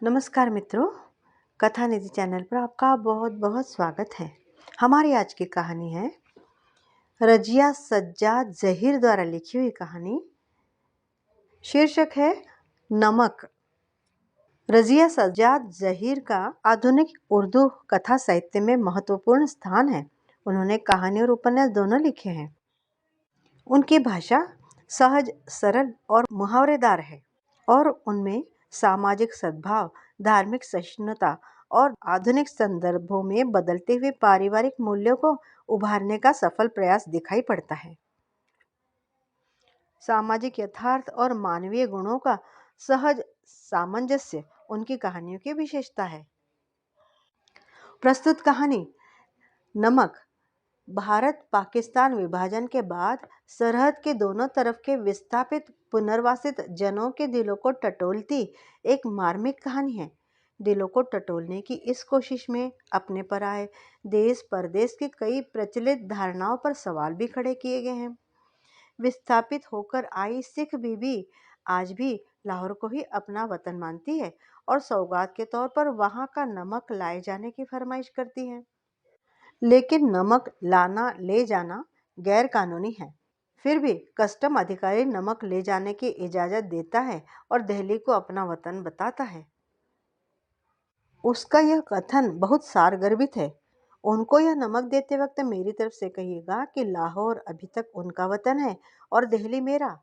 नमस्कार मित्रों, कथा निधि चैनल पर आपका बहुत बहुत स्वागत है। हमारी आज की कहानी है रजिया सज्जाद जहीर द्वारा लिखी हुई कहानी। शीर्षक है नमक। रजिया सज्जाद जहीर का आधुनिक उर्दू कथा साहित्य में महत्वपूर्ण स्थान है। उन्होंने कहानी और उपन्यास दोनों लिखे हैं। उनकी भाषा सहज, सरल और मुहावरेदार है और उनमें सामाजिक सद्भाव, धार्मिक सहिष्णुता और आधुनिक संदर्भों में बदलते हुए पारिवारिक मूल्यों को उभारने का सफल प्रयास दिखाई पड़ता है। सामाजिक यथार्थ और मानवीय गुणों का सहज सामंजस्य उनकी कहानियों की विशेषता है। प्रस्तुत कहानी नमक भारत पाकिस्तान विभाजन के बाद सरहद के दोनों तरफ के विस्थापित पुनर्वासित जनों के दिलों को टटोलती एक मार्मिक कहानी है। दिलों को टटोलने की इस कोशिश में अपने पर आए देश परदेश की कई प्रचलित धारणाओं पर सवाल भी खड़े किए गए हैं। विस्थापित होकर आई सिख बीबी आज भी लाहौर को ही अपना वतन मानती है और सौगात के तौर पर वहां का नमक लाए जाने की फरमाइश करती है। लेकिन नमक लाना ले जाना गैर कानूनी है। फिर भी कस्टम अधिकारी नमक ले जाने की इजाजत देता है और दिल्ली को अपना वतन बताता है। उसका यह कथन बहुत सारगर्भित है। उनको यह नमक देते वक्त मेरी तरफ से कहिएगा कि लाहौर अभी तक उनका वतन है और दिल्ली मेरा,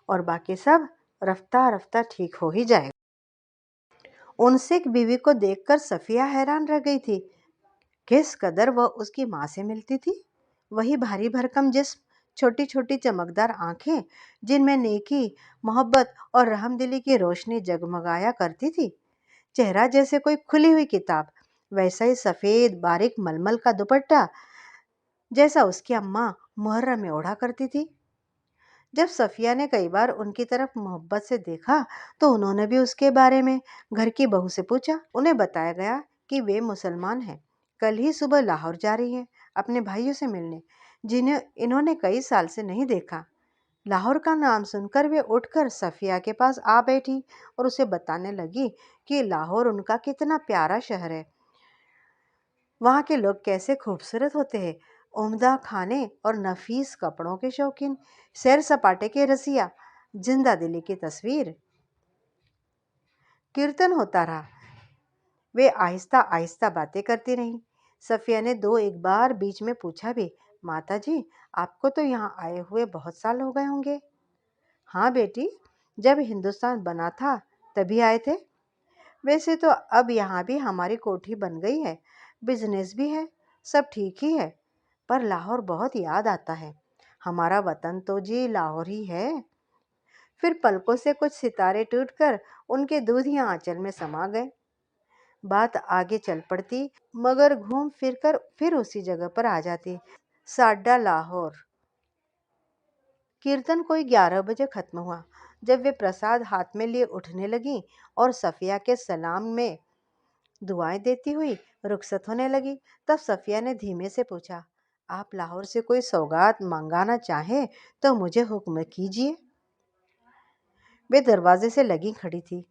और बाकी सब रफ्ता रफ्ता ठीक हो ही जाएगा। उन सिख बीवी को देखकर सफिया हैरान रह गई थी। किस कदर वह उसकी माँ से मिलती थी। वही भारी भरकम जिस्म, छोटी छोटी चमकदार आंखें जिनमें नेकी, मोहब्बत और रहमदिली की रोशनी जगमगाया करती थी। चेहरा जैसे कोई खुली हुई किताब, वैसा ही सफेद बारीक मलमल का दुपट्टा जैसा उसकी अम्मा मुहर्रम में ओढ़ा करती थी। जब सफिया ने कई बार उनकी तरफ मोहब्बत से देखा तो उन्होंने भी उसके बारे में घर की बहू से पूछा। उन्हें बताया गया कि वे मुसलमान हैं, कल ही सुबह लाहौर जा रही हैं अपने भाइयों से मिलने, जिन्हें इन्होंने कई साल से नहीं देखा। लाहौर का नाम सुनकर वे उठकर सफिया के पास आ बैठी और उसे बताने लगी कि लाहौर उनका कितना प्यारा शहर है, वहाँ के लोग कैसे खूबसूरत होते हैं, उम्दा खाने और नफीस कपड़ों के शौकीन, सैर सपाटे के रसिया, जिंदा दिली की तस्वीर। कीर्तन होता रहा। वे आहिस्ता आहिस्ता बातें करती रहीं। सफिया ने दो एक बार बीच में पूछा भी, माता जी आपको तो यहाँ आए हुए बहुत साल हो गए होंगे। हाँ बेटी, जब हिंदुस्तान बना था तभी आए थे। वैसे तो अब यहाँ भी हमारी कोठी बन गई है, बिजनेस भी है, सब ठीक ही है, पर लाहौर बहुत याद आता है। हमारा वतन तो जी लाहौर ही है। फिर पलकों से कुछ सितारे टूटकर उनके दूधिया आंचल में समा गए। बात आगे चल पड़ती मगर घूम फिर कर फिर उसी जगह पर आ जाती, साड्डा लाहौर। कीर्तन कोई 11 बजे खत्म हुआ। जब वे प्रसाद हाथ में लिए उठने लगी और सफिया के सलाम में दुआएं देती हुई रुखसत होने लगी, तब सफिया ने धीमे से पूछा, आप लाहौर से कोई सौगात मंगाना चाहें तो मुझे हुक्म कीजिए। वे दरवाजे से लगी खड़ी थी,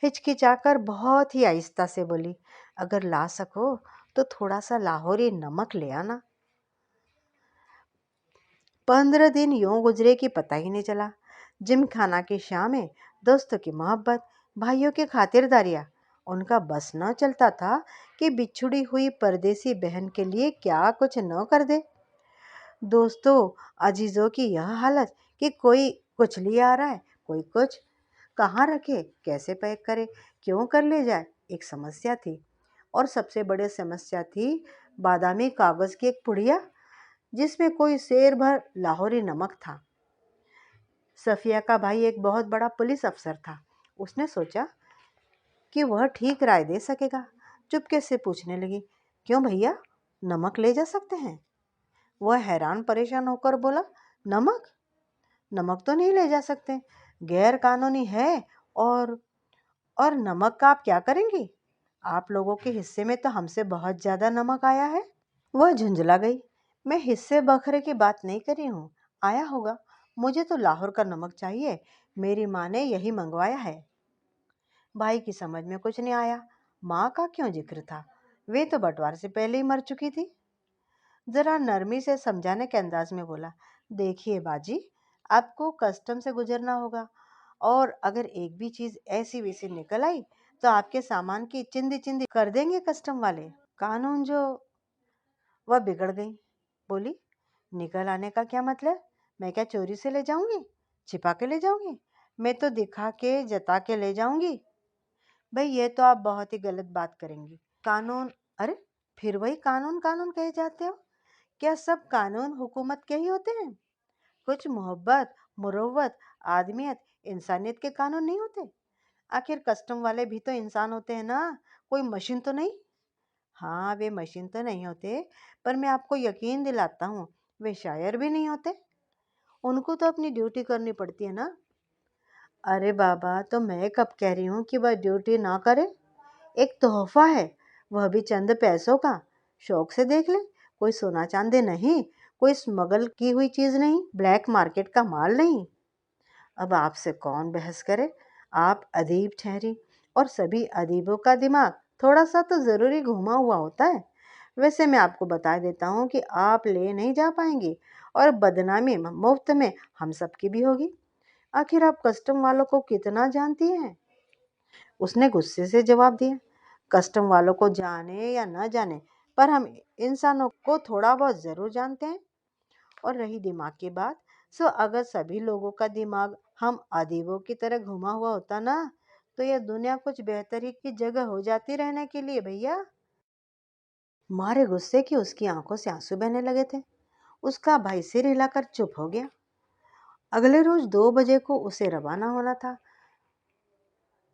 हिचकिचाकर बहुत ही आहिस्ता से बोली, अगर ला सको तो थोड़ा सा लाहौरी नमक ले आना। 15 दिन यूं गुजरे कि पता ही नहीं चला। जिमखाना की शामें, दोस्तों की मोहब्बत, भाइयों की खातिरदारियां, उनका बस न चलता था कि बिछुड़ी हुई परदेसी बहन के लिए क्या कुछ न कर दे। दोस्तों अजीजों की यह हालत कि कोई कुछ ले आ रहा है, कोई कुछ, कहाँ रखे, कैसे पैक करे, क्यों कर ले जाए, एक समस्या थी। और सबसे बड़ी समस्या थी बादामी कागज की एक पुड़िया जिसमें कोई शेर भर लाहौरी नमक था। सफिया का भाई एक बहुत बड़ा पुलिस अफसर था। उसने सोचा कि वह ठीक राय दे सकेगा। चुपके से पूछने लगी, क्यों भैया, नमक ले जा सकते हैं? वह हैरान परेशान होकर बोला, नमक? नमक तो नहीं ले जा सकते, गैर कानूनी है। और और नमक का आप क्या करेंगी? आप लोगों के हिस्से में तो हमसे बहुत ज्यादा नमक आया है। वह झुंझला गई। मैं हिस्से बखरे की बात नहीं कर रही हूँ, आया होगा, मुझे तो लाहौर का नमक चाहिए, मेरी माँ ने यही मंगवाया है। भाई की समझ में कुछ नहीं आया। माँ का क्यों जिक्र था? वे तो बंटवारे से पहले ही मर चुकी थी। जरा नरमी से समझाने के अंदाज में बोला, देखिए बाजी, आपको कस्टम से गुजरना होगा, और अगर एक भी चीज ऐसी वैसी निकल आई तो आपके सामान की चिंदी चिंदी कर देंगे कस्टम वाले। कानून जो वह बिगड़ गई। बोली, निकल आने का क्या मतलब? मैं क्या चोरी से ले जाऊंगी? छिपा के ले जाऊंगी? मैं तो दिखा के जता के ले जाऊंगी। भाई ये तो आप बहुत ही गलत बात करेंगी। कानून? अरे, फिर वही कानून कानून कहे जाते हो। क्या सब कानून हुकूमत के ही होते हैं? कुछ मोहब्बत, मुरव्वत, आदमियत, इंसानियत के कानून नहीं होते? आखिर कस्टम वाले भी तो इंसान होते हैं ना, कोई मशीन तो नहीं। हाँ, वे मशीन तो नहीं होते, पर मैं आपको यकीन दिलाता हूँ, वे शायर भी नहीं होते। उनको तो अपनी ड्यूटी करनी पड़ती है ना। अरे बाबा, तो मैं कब कह रही हूँ कि वह ड्यूटी ना करे? एक तोहफा है, वह भी चंद पैसों का। शौक से देख ले, कोई सोना चांदी नहीं, कोई स्मगल की हुई चीज नहीं, ब्लैक मार्केट का माल नहीं। अब आपसे कौन बहस करे? आप अदीब ठहरी, और सभी अदीबों का दिमाग थोड़ा सा तो ज़रूरी घुमा हुआ होता है। वैसे मैं आपको बता देता हूँ कि आप ले नहीं जा पाएंगी, और बदनामी मुफ्त में हम सबकी भी होगी। आखिर आप कस्टम वालों को कितना जानती हैं? उसने गुस्से से जवाब दिया, कस्टम वालों को जाने या न जाने, पर हम इंसानों को थोड़ा बहुत ज़रूर जानते हैं। और रही दिमाग की बात, सो अगर सभी लोगों का दिमाग हम अदीबों की तरह घुमा हुआ होता ना, तो यह दुनिया कुछ बेहतरी की जगह हो जाती रहने के लिए भैया। मारे गुस्से की उसकी आंखों से आंसू बहने लगे थे। उसका भाई सिर हिलाकर चुप हो गया। अगले रोज 2 बजे को उसे रवाना होना था।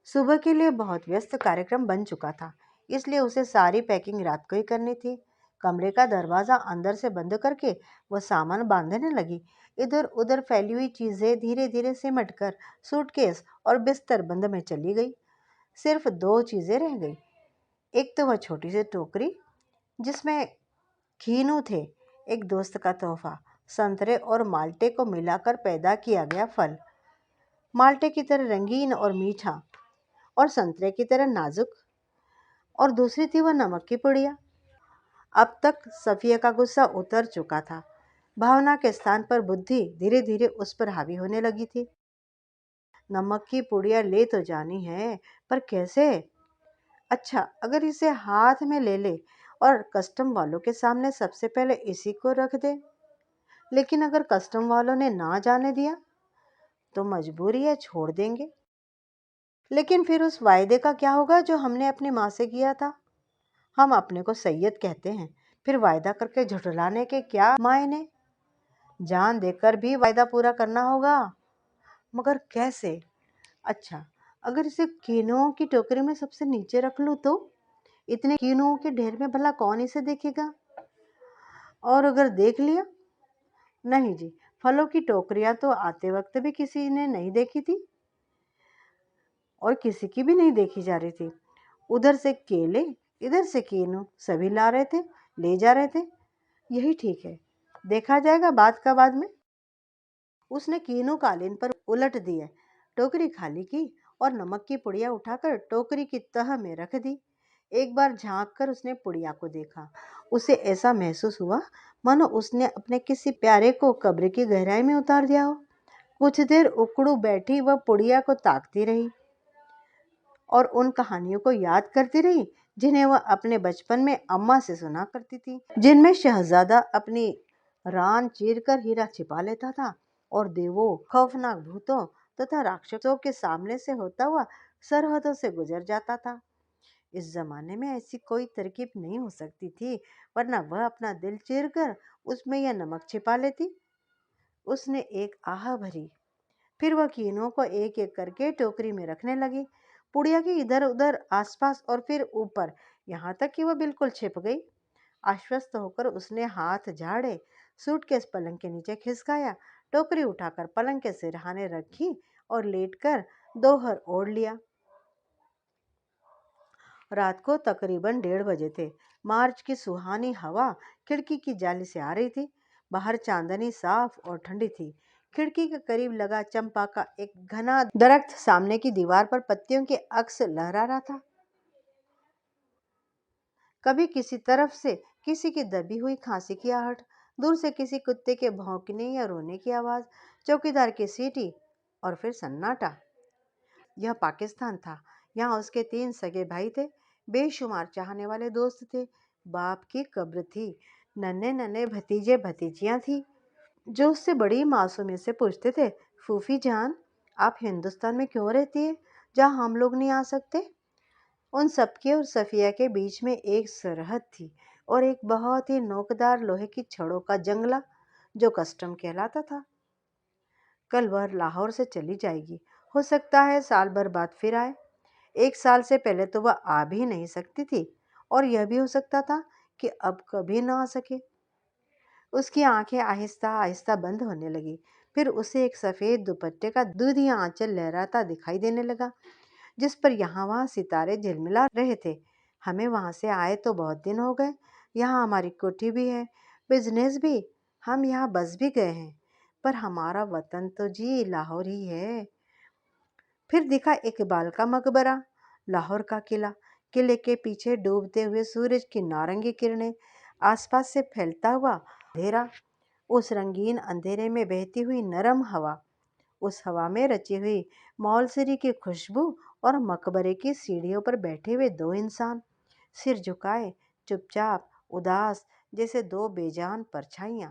सुबह के लिए बहुत व्यस्त कार्यक्रम बन चुका था, इसलिए उसे सारी पैकिंग रात को ही करनी थी। कमरे का दरवाज़ा अंदर से बंद करके वह सामान बांधने लगी। इधर उधर फैली हुई चीज़ें धीरे धीरे सिमट कर सूटकेस और बिस्तर बंद में चली गई। सिर्फ 2 चीज़ें रह गई। एक तो वह छोटी सी टोकरी जिसमें खीनू थे, एक दोस्त का तोहफा, संतरे और माल्टे को मिलाकर पैदा किया गया फल, माल्टे की तरह रंगीन और मीठा, और संतरे की तरह नाजुक। और दूसरी थी वह नमक की पुड़िया। अब तक सफिया का गुस्सा उतर चुका था। भावना के स्थान पर बुद्धि धीरे धीरे उस पर हावी होने लगी थी। नमक की पुड़िया ले तो जानी है, पर कैसे? अच्छा, अगर इसे हाथ में ले ले और कस्टम वालों के सामने सबसे पहले इसी को रख दे। लेकिन अगर कस्टम वालों ने ना जाने दिया तो मजबूरी है, छोड़ देंगे। लेकिन फिर उस वायदे का क्या होगा जो हमने अपनी माँ से किया था? हम अपने को सैयद कहते हैं, फिर वायदा करके झुठलाने के क्या मायने? जान देकर भी वायदा पूरा करना होगा, मगर कैसे? अच्छा, अगर इसे कीनुओं की टोकरी में सबसे नीचे रख लूं तो? इतने कीनुओं के ढेर में भला कौन इसे देखेगा? और अगर देख लिया? नहीं जी, फलों की टोकरियां तो आते वक्त भी किसी ने नहीं देखी थी, और किसी की भी नहीं देखी जा रही थी। उधर से केले, इधर से कीनू, सभी ला रहे थे, ले जा रहे थे। यही ठीक है, देखा जाएगा बात का बाद में। उसने कीनू कालीन पर उलट दिए, टोकरी खाली की और नमक की पुड़िया उठाकर टोकरी की तह में रख दी। एक बार झांक कर उसने पुड़िया को देखा। उसे ऐसा महसूस हुआ मानो उसने अपने किसी प्यारे को कब्र की गहराई में उतार दिया हो। कुछ देर उकड़ू बैठी वह पुड़िया को ताकती रही और उन कहानियों को याद करती रही जिन्हें वह अपने बचपन में अम्मा से सुना करती थी, जिनमें शहजादा अपनी रान चीर कर हीरा छिपा लेता था और देवों, खौफनाक भूतों तथा राक्षसों के सामने से होता हुआ सरहदों से गुजर जाता था। इस जमाने में ऐसी कोई तरकीब नहीं हो सकती थी, वरना वह अपना दिल चीर कर उसमें यह नमक छिपा लेती। उसने एक आह भरी, फिर वह कीनों को एक एक करके टोकरी में रखने लगी, पुड़िया के इधर उधर, आसपास और फिर ऊपर, यहाँ तक कि वह बिल्कुल छिप गई। आश्वस्त होकर उसने हाथ झाड़े, सूटकेस पलंग के नीचे खिसकाया, टोकरी उठाकर पलंग के सिरहाने रखी और लेटकर दोहर ओढ़ लिया। रात को तकरीबन 1:30 बजे थे। मार्च की सुहानी हवा खिड़की की जाली से आ रही थी। बाहर चांदनी साफ और ठंडी थी। खिड़की के करीब लगा चंपा का एक घना दरख्त सामने की दीवार पर पत्तियों के अक्स लहरा रहा था। कभी किसी तरफ से किसी की दबी हुई खांसी की आहट, दूर से किसी कुत्ते के भौंकने या रोने की आवाज, चौकीदार की सीटी, और फिर सन्नाटा। यह पाकिस्तान था। यहाँ उसके 3 सगे भाई थे, बेशुमार चाहने वाले दोस्त थे, बाप की कब्र थी, नन्हे नन्हे भतीजे भतीजियां थी जो उससे बड़ी मासूमियत से पूछते थे, फूफी जान, आप हिंदुस्तान में क्यों रहती है जहाँ हम लोग नहीं आ सकते? उन सबके और सफिया के बीच में एक सरहद थी, और एक बहुत ही नोकदार लोहे की छड़ों का जंगला जो कस्टम कहलाता था। कल वह लाहौर से चली जाएगी, हो सकता है साल भर बाद फिर आए। 1 साल से पहले तो वह आ भी नहीं सकती थी, और यह भी हो सकता था कि अब कभी ना आ सके। उसकी आंखें आहिस्ता आहिस्ता बंद होने लगी। फिर उसे एक सफेद दुपट्टे का दूधी आंचल लहराता दिखाई देने लगा, जिस पर यहाँ वहाँ सितारे झिलमिला रहे थे। हमें वहाँ से आए तो बहुत दिन हो गए। यहाँ हमारी कोठी भी है, बिजनेस भी, हम यहाँ बस भी गए हैं, पर हमारा वतन तो जी लाहौर ही है। फिर दिखा इकबाल का मकबरा, लाहौर का किला, किले के पीछे डूबते हुए सूरज की नारंगी किरणें, आसपास से फैलता हुआ अंधेरा, उस रंगीन अंधेरे में बहती हुई नरम हवा, उस हवा में रची हुई मौलसरी की खुशबू, और मकबरे की सीढ़ियों पर बैठे हुए 2 इंसान, सिर झुकाए, चुपचाप, उदास, जैसे 2 बेजान परछाइयां।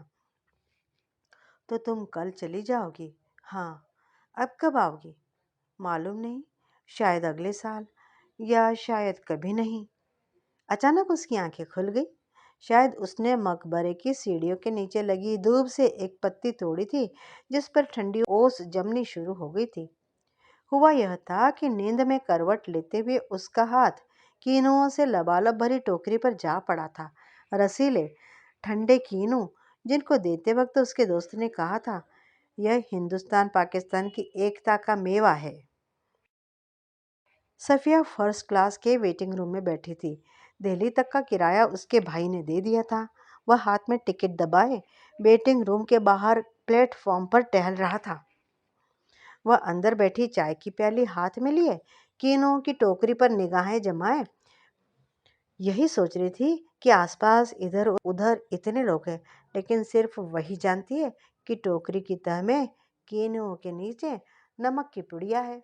तो तुम कल चली जाओगी? हाँ। अब कब आओगी? मालूम नहीं, शायद अगले साल, या शायद कभी नहीं। अचानक उसकी आंखें खुल गई। शायद उसने मकबरे की सीढ़ियों के नीचे लगी धूप से एक पत्ती तोड़ी थी, जिस पर ठंडी ओस जमनी शुरू हो गई थी। हुआ यह था कि नींद में करवट लेते हुए उसका हाथ कीनुओं से लबालब भरी टोकरी पर जा पड़ा था। रसीले ठंडे कीनू, जिनको देते वक्त उसके दोस्त ने कहा था, यह हिंदुस्तान पाकिस्तान की एकता का मेवा है। सफिया फर्स्ट क्लास के वेटिंग रूम में बैठी थी। दिल्ली तक का किराया उसके भाई ने दे दिया था। वह हाथ में टिकट दबाए वेटिंग रूम के बाहर प्लेटफॉर्म पर टहल रहा था। वह अंदर बैठी चाय की प्याली हाथ में लिए कीनों की टोकरी पर निगाहें जमाए यही सोच रही थी कि आसपास इधर उधर इतने लोग हैं, लेकिन सिर्फ वही जानती है कि टोकरी की तह में कीनों के नीचे नमक की पुड़िया है।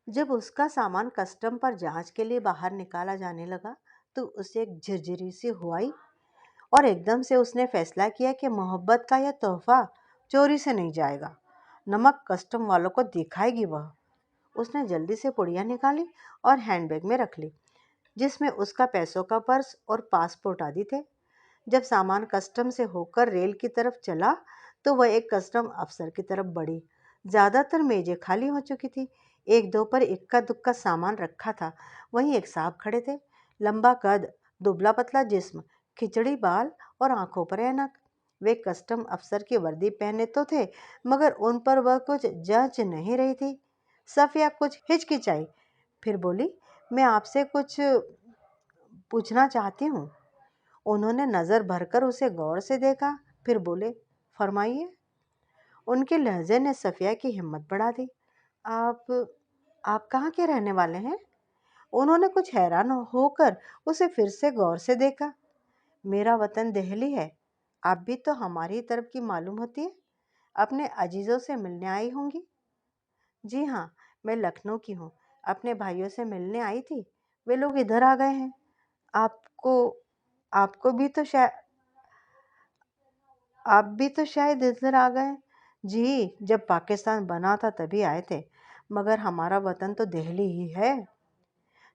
जब उसका सामान कस्टम पर जांच के लिए बाहर निकाला जाने लगा, तो उसे एक झिरझिरी सी हुई, और एकदम से उसने फैसला किया कि मोहब्बत का यह तोहफा चोरी से नहीं जाएगा। नमक कस्टम वालों को दिखाएगी वह। उसने जल्दी से पुड़िया निकाली और हैंडबैग में रख ली, जिसमें उसका पैसों का पर्स और पासपोर्ट आदि थे। जब सामान कस्टम से होकर रेल की तरफ चला, तो वह एक कस्टम अफसर की तरफ बढ़ी। ज़्यादातर मेजें खाली हो चुकी थी, एक दो पर इक्का दुक्का सामान रखा था। वहीं एक साहब खड़े थे, लंबा कद, दुबला पतला जिस्म, खिचड़ी बाल और आंखों पर ऐनक। वे कस्टम अफसर की वर्दी पहने तो थे, मगर उन पर वह कुछ जच नहीं रही थी। सफिया कुछ हिचकिचाई, फिर बोली, मैं आपसे कुछ पूछना चाहती हूँ। उन्होंने नज़र भरकर उसे गौर से देखा, फिर बोले, फरमाइए। उनके लहजे ने सफिया की हिम्मत बढ़ा दी। आप आप कहाँ के रहने वाले हैं? उन्होंने कुछ हैरान होकर उसे फिर से गौर से देखा। मेरा वतन दिल्ली है। आप भी तो हमारी तरफ की मालूम होती है। अपने अजीज़ों से मिलने आई होंगी। जी हाँ, मैं लखनऊ की हूँ। अपने भाइयों से मिलने आई थी। वे लोग इधर आ गए हैं। आपको आपको भी तो शायद आप भी तो शायद इधर आ गए। जी, जब पाकिस्तान बना था तभी आए थे, मगर हमारा वतन तो दिल्ली ही है।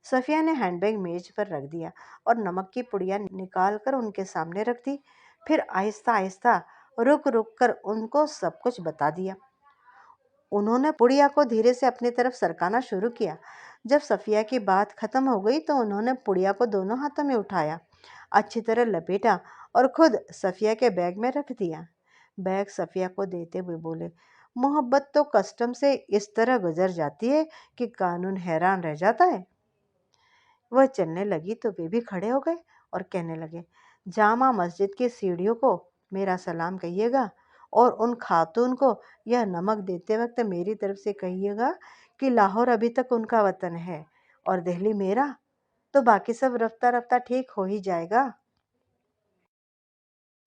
सफिया ने हैंडबैग मेज पर रख दिया और नमक की पुड़िया निकाल कर उनके सामने रख दी। फिर आहिस्ता आहिस्ता रुक रुक कर उनको सब कुछ बता दिया। उन्होंने पुड़िया को धीरे से अपनी तरफ सरकाना शुरू किया। जब सफिया की बात खत्म हो गई, तो उन्होंने पुड़िया को दोनों हाथों में उठाया, अच्छी तरह लपेटा और खुद सफिया के बैग में रख दिया। बैग सफिया को देते हुए बोले, मोहब्बत तो कस्टम से इस तरह गुजर जाती है कि कानून हैरान रह जाता है। वह चलने लगी तो वे भी खड़े हो गए और कहने लगे, जामा मस्जिद की सीढ़ियों को मेरा सलाम कहिएगा, और उन खातून को यह नमक देते वक्त मेरी तरफ से कहिएगा कि लाहौर अभी तक उनका वतन है और दिल्ली मेरा, तो बाकी सब रफ्ता रफ्ता ठीक हो ही जाएगा।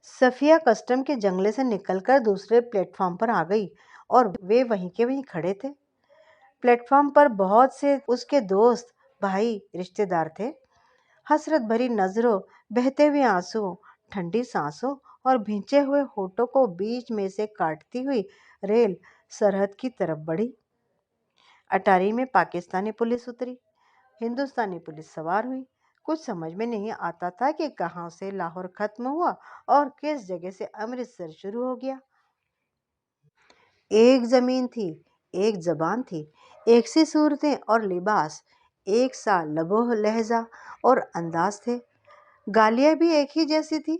सफिया कस्टम के जंगले से निकलकर दूसरे प्लेटफॉर्म पर आ गई और वे वहीं के वहीं खड़े थे। प्लेटफॉर्म पर बहुत से उसके दोस्त, भाई, रिश्तेदार थे। हसरत भरी नजरों, बहते हुए आंसुओं, ठंडी सांसों और भींचे हुए होठों को बीच में से काटती हुई रेल सरहद की तरफ बढ़ी। अटारी में पाकिस्तानी पुलिस उतरी, हिंदुस्तानी पुलिस सवार हुई। कुछ समझ में नहीं आता था कि कहाँ से लाहौर खत्म हुआ और किस जगह से अमृतसर शुरू हो गया। एक जमीन थी, एक जबान थी, एक सी सूरतें और लिबास, एक सा लबोह लहजा और अंदाज थे। गालियां भी एक ही जैसी थी,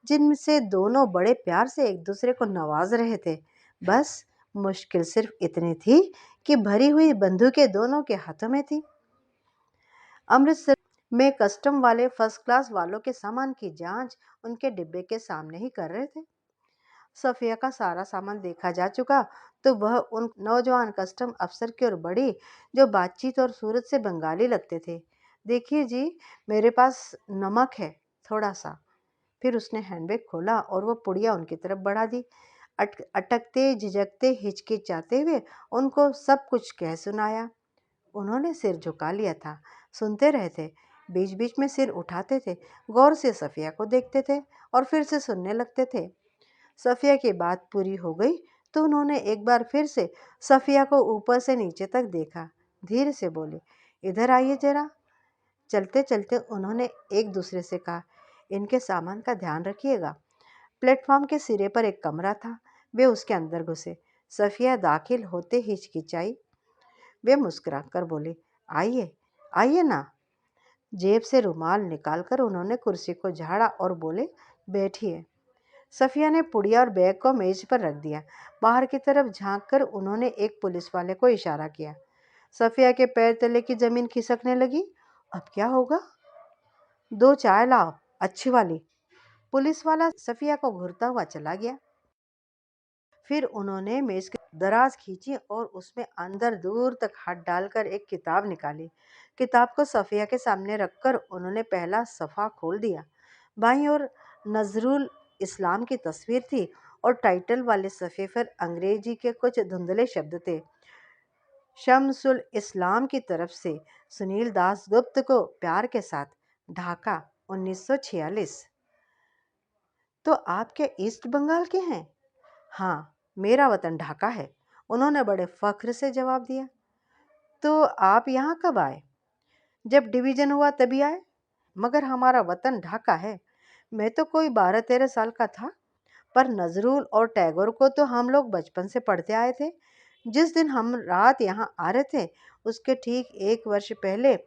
जिनसे दोनों बड़े प्यार से एक दूसरे को नवाज रहे थे। बस मुश्किल सिर्फ इतनी थी कि भरी हुई बंदूकें दोनों के हाथों में थी। अमृतसर में कस्टम वाले फर्स्ट क्लास वालों के सामान की जांच उनके डिब्बे के सामने ही कर रहे थे। सफिया का सारा सामान देखा जा चुका, तो वह उन नौजवान कस्टम अफसर की ओर बढ़ी जो बातचीत और सूरत से बंगाली लगते थे। देखिए जी, मेरे पास नमक है, थोड़ा सा। फिर उसने हैंडबैग खोला और वह पुड़िया उनकी तरफ बढ़ा दी। अटकते, झिझकते, हिचकिचाते हुए उनको सब कुछ कह सुनाया। उन्होंने सिर झुका लिया था, सुनते रहे थे, बीच बीच में सिर उठाते थे, गौर से सफिया को देखते थे और फिर से सुनने लगते थे। सफिया की बात पूरी हो गई तो उन्होंने एक बार फिर से सफिया को ऊपर से नीचे तक देखा। धीरे से बोले, इधर आइए जरा। चलते चलते उन्होंने एक दूसरे से कहा, इनके सामान का ध्यान रखिएगा। प्लेटफॉर्म के सिरे पर एक कमरा था, वे उसके अंदर घुसे। सफिया दाखिल होते हिचकिचाई। वे मुस्कुरा कर बोले, आइए आइए ना। जेब से रुमाल निकालकर उन्होंने कुर्सी को झाड़ा और बोले, बैठिए। सफिया ने पुड़िया और बैग को मेज पर रख दिया। बाहर की तरफ झांक कर उन्होंने एक पुलिस वाले को इशारा किया। सफिया के पैर तले की जमीन खिसकने लगी। अब क्या होगा? दो चाय लाओ, अच्छी वाली। पुलिस वाला सफिया को घूरता हुआ चला गया। फिर उन्होंने मेज की दराज खींची और उसमें अंदर दूर तक हाथ डालकर एक किताब निकाली। किताब को सफिया के सामने रखकर उन्होंने पहला सफ़ा खोल दिया। बाईं ओर नजरुल इस्लाम की तस्वीर थी और टाइटल वाले सफ़े पर अंग्रेजी के कुछ धुंधले शब्द थे। शम्सुल इस्लाम की तरफ से सुनील दास गुप्त को प्यार के साथ, ढाका 1946। तो आप क्या ईस्ट बंगाल के हैं? हाँ, मेरा वतन ढाका है, उन्होंने बड़े फख्र से जवाब दिया। तो आप यहाँ कब आए? जब डिवीजन हुआ तभी आए, मगर हमारा वतन ढाका है। मैं तो कोई 12-13 साल का था, पर नजरुल और टैगोर को तो हम लोग बचपन से पढ़ते आए थे। जिस दिन हम रात यहाँ आ रहे थे, उसके ठीक 1 वर्ष पहले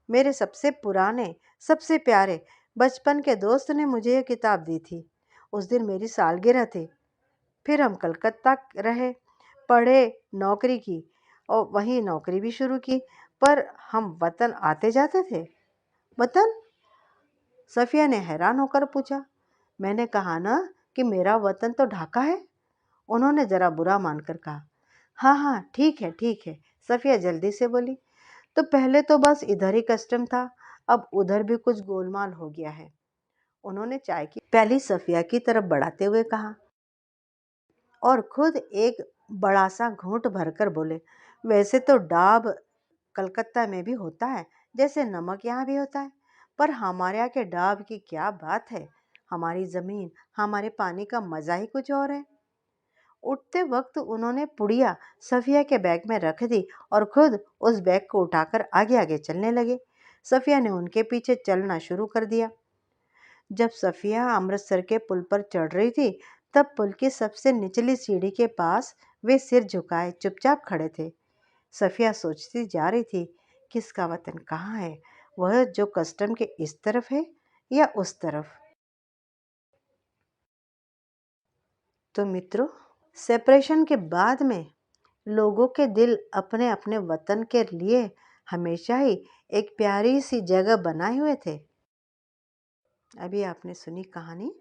मेरे सबसे पुराने, सबसे प्यारे बचपन के दोस्त ने मुझे यह किताब दी थी। उस दिन मेरी सालगिरह थी। फिर हम कलकत्ता रहे, पढ़े, नौकरी की और वहीं नौकरी भी शुरू की, पर हम वतन आते जाते थे। वतन? सफिया ने हैरान होकर पूछा। मैंने कहा ना कि मेरा वतन तो ढाका है, उन्होंने जरा बुरा मानकर कहा। हाँ हाँ, ठीक है ठीक है, सफिया जल्दी से बोली। तो पहले तो बस इधर ही कस्टम था, अब उधर भी कुछ गोलमाल हो गया है। उन्होंने चाय की प्याली सफिया की तरफ बढ़ाते हुए कहा और खुद एक बड़ा सा घूंट भरकर बोले, वैसे तो डाब कलकत्ता में भी होता है, जैसे नमक यहाँ भी होता है, पर हमारे यहाँ के डाब की क्या बात है। हमारी ज़मीन, हमारे पानी का मज़ा ही कुछ और है। उठते वक्त उन्होंने पुड़िया सफिया के बैग में रख दी और खुद उस बैग को उठाकर आगे आगे चलने लगे। सफिया ने उनके पीछे चलना शुरू कर दिया। जब सफिया अमृतसर के पुल पर चढ़ रही थी, तब पुल की सबसे निचली सीढ़ी के पास वे सिर झुकाए चुपचाप खड़े थे। सफिया सोचती जा रही थी, किसका वतन कहाँ है, वह जो कस्टम के इस तरफ है या उस तरफ। तो मित्रों, सेपरेशन के बाद में लोगों के दिल अपने अपने वतन के लिए हमेशा ही एक प्यारी सी जगह बनाए हुए थे। अभी आपने सुनी कहानी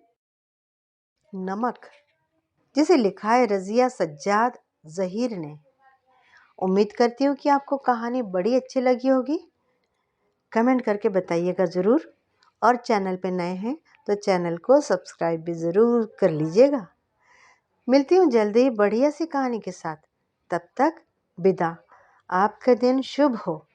नमक। जिसे लिखा है रज़िया सज्जाद ज़हीर ने। उम्मीद करती हूँ कि आपको कहानी बड़ी अच्छी लगी होगी। कमेंट करके बताइएगा ज़रूर, और चैनल पे नए हैं तो चैनल को सब्सक्राइब भी ज़रूर कर लीजिएगा। मिलती हूँ जल्दी ही बढ़िया सी कहानी के साथ। तब तक विदा। आपका दिन शुभ हो।